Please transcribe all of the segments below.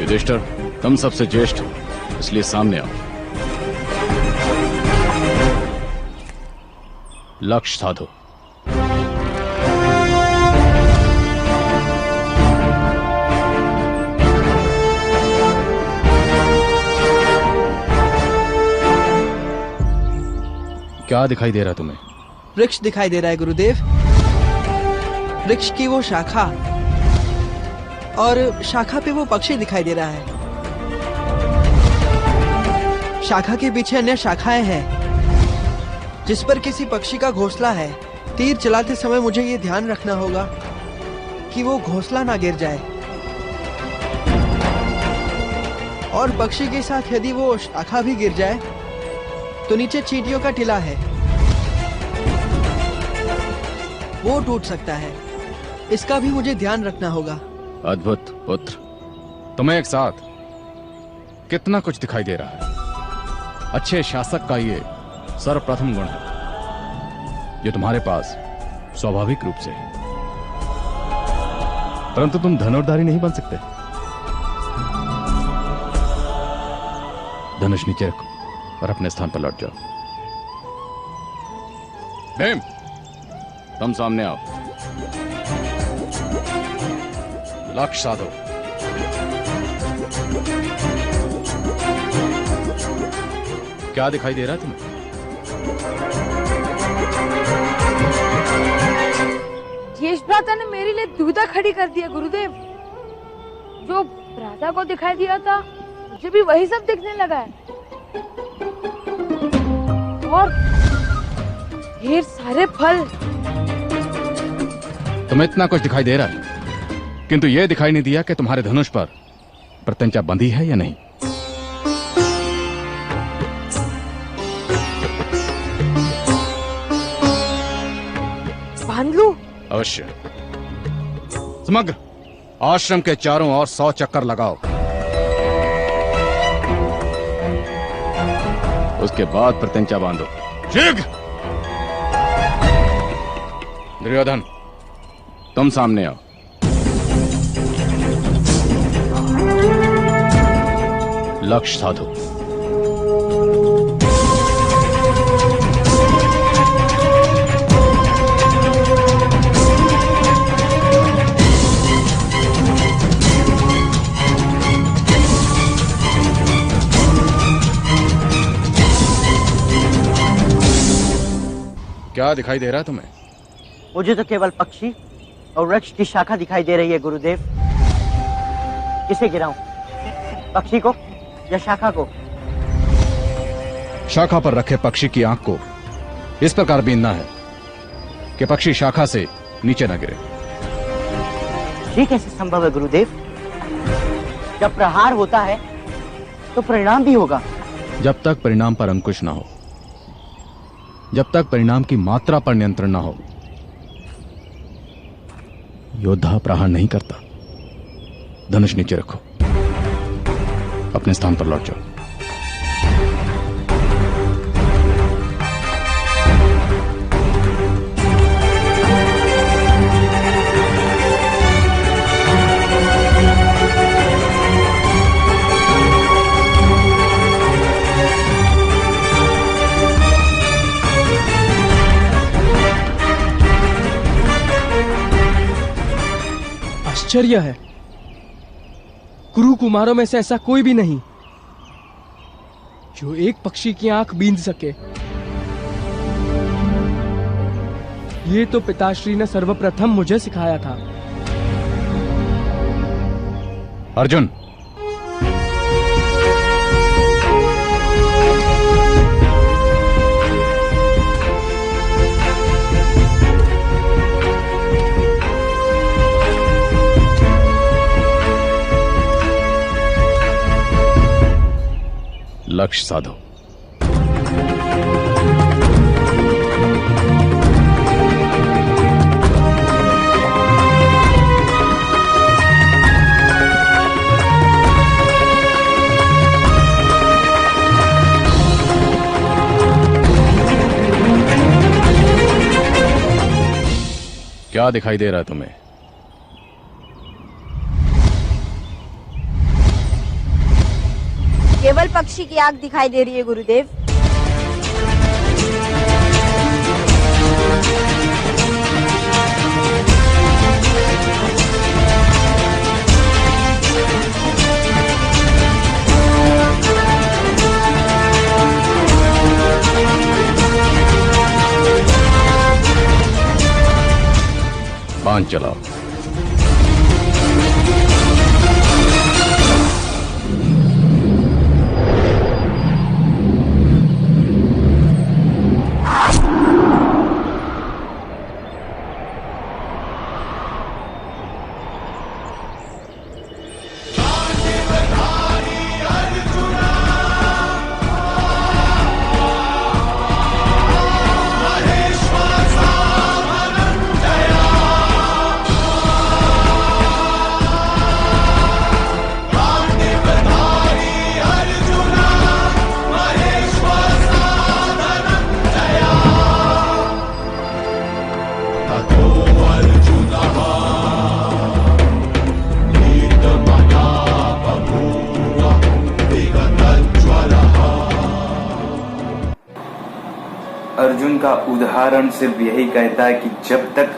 युधिष्ठिर, तुम सबसे ज्येष्ठ, इसलिए सामने आओ। लक्ष्य साधो। क्या दिखाई दे रहा है तुम्हें? वृक्ष दिखाई दे रहा है गुरुदेव। वृक्ष की वो शाखा और शाखा पे वो पक्षी दिखाई दे रहा है। शाखा के पीछे अन्य शाखाएं हैं जिस पर किसी पक्षी का घोंसला है। तीर चलाते समय मुझे ये ध्यान रखना होगा कि वो घोंसला ना गिर जाए, और पक्षी के साथ यदि वो शाखा भी गिर जाए तो नीचे चींटियों का टीला है, वो टूट सकता है। इसका भी मुझे ध्यान रखना होगा। अद्भुत पुत्र, तुम्हें एक साथ कितना कुछ दिखाई दे रहा है। अच्छे शासक का ये सर्वप्रथम गुण है जो तुम्हारे पास स्वाभाविक रूप से है। परंतु तुम धनुर्धारी नहीं बन सकते। धनुष नीचे रखो और अपने स्थान पर लौट जाओ। भीम, तुम सामने आओ। लक्ष्य साधो। क्या दिखाई दे रहा है तुम्हें? ज्येष्ठ भ्राता ने मेरे लिए दुविधा खड़ी कर दिया गुरुदेव। जो भ्राता को दिखाई दिया था मुझे भी वही सब दिखने लगा है, और ढेर सारे फल। तुम्हें इतना कुछ दिखाई दे रहा है, किंतु यह दिखाई नहीं दिया कि तुम्हारे धनुष पर प्रत्यंचा बंधी है या नहीं। बांध लूं? अवश्य। समग्र आश्रम के चारों ओर 100 चक्कर लगाओ। उसके बाद प्रत्यंचा बांधो। शीघ्र। दुर्योधन, तुम सामने आओ। लक्ष्य साधो। क्या दिखाई दे रहा है तुम्हें? मुझे तो केवल पक्षी और वृक्ष की शाखा दिखाई दे रही है गुरुदेव। किसे गिराऊं, पक्षी को या शाखा को? शाखा पर रखे पक्षी की आंख को इस प्रकार बीनना है कि पक्षी शाखा से नीचे न गिरे। ये कैसे संभव है गुरुदेव? जब प्रहार होता है तो परिणाम भी होगा। जब तक परिणाम पर अंकुश ना हो, जब तक परिणाम की मात्रा पर नियंत्रण ना हो, योद्धा प्रहार नहीं करता। धनुष नीचे रखो, अपने स्थान पर लौट जाओ। आश्चर्य है, कुरु कुमारों में से ऐसा कोई भी नहीं जो एक पक्षी की आंख बींध सके। ये तो पिताश्री ने सर्वप्रथम मुझे सिखाया था। अर्जुन, लक्ष्य साधो। क्या दिखाई दे रहा है तुम्हें? केवल पक्षी की आंख दिखाई दे रही है गुरुदेव। बांध चलाओ। अर्जुन का उदाहरण सिर्फ यही कहता है कि जब तक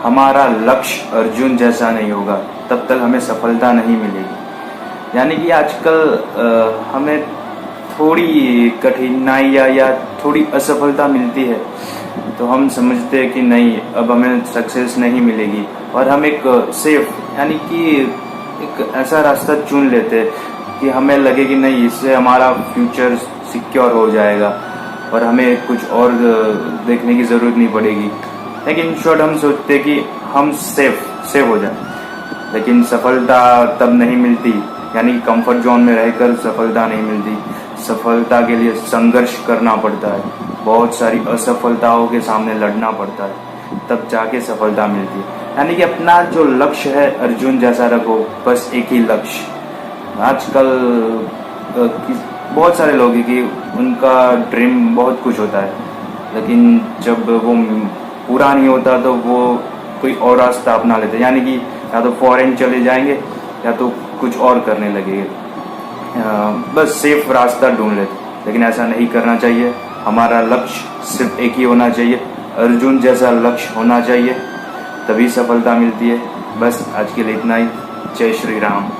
हमारा लक्ष्य अर्जुन जैसा नहीं होगा तब तक हमें सफलता नहीं मिलेगी। यानी कि आजकल हमें थोड़ी कठिनाइयाँ या थोड़ी असफलता मिलती है तो हम समझते हैं कि नहीं, अब हमें सक्सेस नहीं मिलेगी, और हम एक सेफ यानी कि एक ऐसा रास्ता चुन लेते हैं कि हमें लगे कि नहीं, इससे हमारा फ्यूचर सिक्योर हो जाएगा और हमें कुछ और देखने की जरूरत नहीं पड़ेगी। लेकिन इन शॉर्ट हम सोचते कि हम सेफ हो जाए, लेकिन सफलता तब नहीं मिलती, यानी कंफर्ट जोन में रहकर सफलता नहीं मिलती। सफलता के लिए संघर्ष करना पड़ता है, बहुत सारी असफलताओं के सामने लड़ना पड़ता है, तब जाके सफलता मिलती है। यानी कि अपना जो लक्ष्य है अर्जुन जैसा रखो, बस एक ही लक्ष्य। आजकल बहुत सारे लोग हैं कि उनका ड्रीम बहुत कुछ होता है, लेकिन जब वो पूरा नहीं होता तो वो कोई और रास्ता अपना लेते हैं, यानी कि या तो फॉरेन चले जाएंगे या तो कुछ और करने लगेंगे, बस सेफ रास्ता ढूंढ लेते। लेकिन ऐसा नहीं करना चाहिए। हमारा लक्ष्य सिर्फ एक ही होना चाहिए, अर्जुन जैसा लक्ष्य होना चाहिए, तभी सफलता मिलती है। बस आज के लिए इतना ही। जय श्री राम।